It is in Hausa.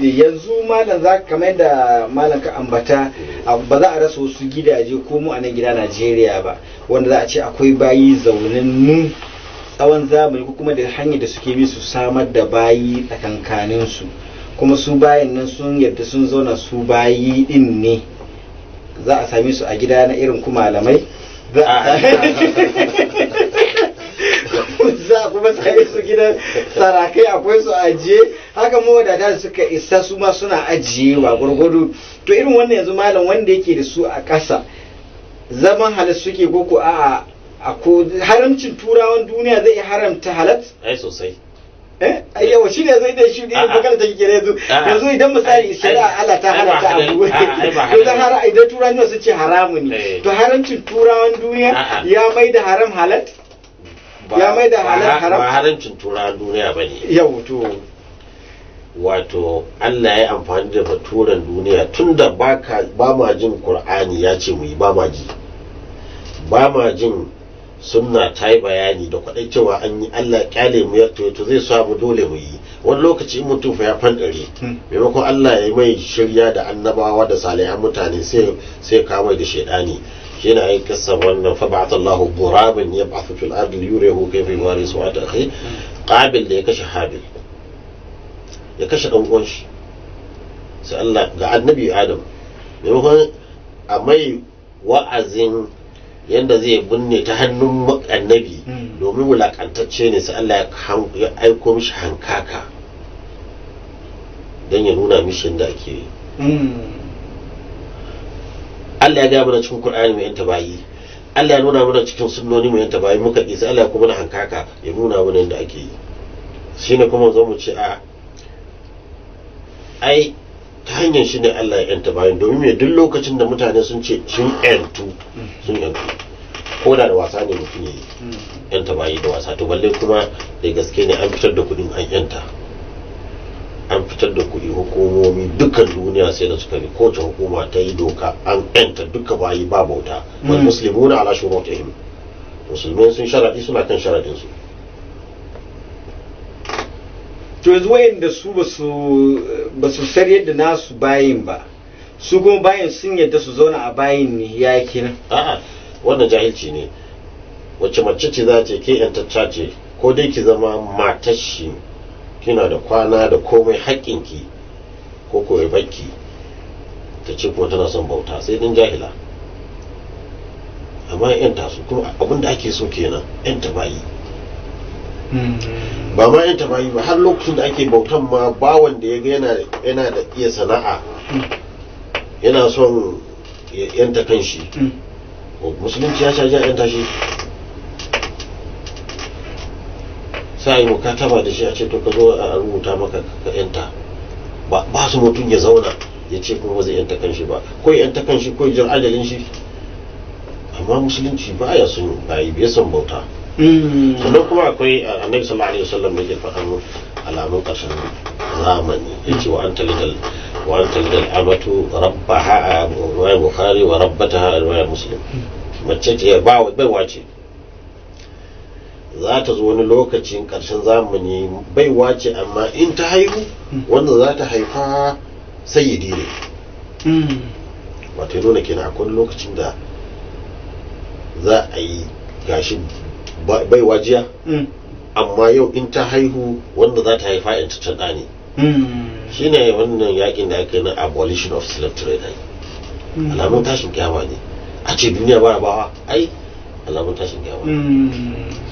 yanzu malam za kamar da malam ka ambata ba za a rasa wasu gidaje ko mu a nan gida Najeriya ba wanda za a ce akwai bayi zaunannu tsawon zamani ko kuma da hanyar da suke bi su samar da bayi tsakankanin su kuma su bayin nan sun yadda sun zauna su bayi din ne za a same su a gida na irin ku malamai za a kuma same su gidan sarakai akwai su ajiye haka mawadata suka isa su ma suna ajiyewa gwargwado to irin wannan yanzu malam wanda yake da su a ƙasa zaman halas suke koko a ko haramcin turawan duniya zai haramta halat ai sosai yawa shi ne zai da shi ne magana take kire yanzu idan misali shari'a Allah ta halatta abu idan turawan sun ce haramun ne to haramcin turawan duniya ya mai da haram halat ya mai da halal haram ba haramcin turawan duniya bane yau to wato Allah ya amfani da baturan duniya tunda ba ma jin Qur'ani ya ce mu yi ba ma ji ba ma jin sunna ta yi bayani da kwaɗai cewa an yi Allah kyale mu ya to zai samu dole mu yi wani lokaci in mutum fa ya fandare maimakon Allah ya mai shirya da annabawa da salihan mutane sai ka mai da shedani shine ai kissa wannan fa ba'atha Allahu ghuraban yab'athu fil ardi yurihu kayfa yuwari su'at akhi qabil da ya kashe habil ya kashe dan uwan shi sai Allah ga annabi Adam maimakon a mai wa'azin yanda zai binne ta hannun annabi domin wulakantacce ne sai Allah ya aiko mishi hankaka dan ya nuna mishi yanda ake Allah ya ga mana cikin Qur'ani mai yanta bayi Allah ya nuna mana cikin sunnoni mai yanta bayi muka ki sai Allah ya kuma na hankaka ya nuna mana yanda ake yi shine kuma zo mu ce ai ta hanyar shi ne Allah ya yanta bayan domin me duk lokacin da mutane sun ce sun yantu ko da wasa ne mutum yayi yanta bayi da wasa to balle kuma da gaske ne an fitar da kudin an yanta an fitar da kudi hukumomi dukkan duniya sai da suka bi kowace hukuma ta yi doka an yanta duka bayi ba bauta wal muslimuna ala shurutihim musulmai sun sharadi suna kan sharadin su to yanzu wayanda su ba su sar yadda nasu bayin ba su kuma bayin sun yadda su zauna a bayin ne ya kenan a'a wannan jahilci ne wacce mace ce za ta ke yantacca ce ko dai ki zama matar shi kina da kwana da komai haƙƙinki ko koyi bakki ta ce kuma tana son bauta sai din jahila amma yanta su kuma abinda ake so kenan yanta bayi ba ma yanta bayi ba har lokacin da ake bautan ma bawan da ya ga yana da iya sana'a yana son yanta kanshi musulunci ya caji a yanta shi sai mukataba da shi a ce to ka zo a rubuta maka ka yanta ba su mutum ya zauna ya ce kuma ba zai yanta kanshi ba ko yanta kanshi ko jin ajalin shi amma musulunci ba ya son bayi bai son bauta sannan kuma akwai annabi sallallahu alaihi wasallam da ke faɗan alamun ƙarshen zamani yace wa anta lidal amatu rabbaha wa bukhari wa rabbataha wa muslim mace ce ba baiwa ce za ta zo wani lokacin ƙarshen zamani baiwa ce amma in ta haihu wanda za ta haifa sayyidi ne wato nuna kenan akwai lokacin da za a yi gashi bai wajiya amma yau in ta haihu wanda za ta haifa in ta ɗa ne shine wannan yakin da aka yi na abolition of slave trade alamun tashin kyama ne a ce duniya ba ai alamun tashin kyama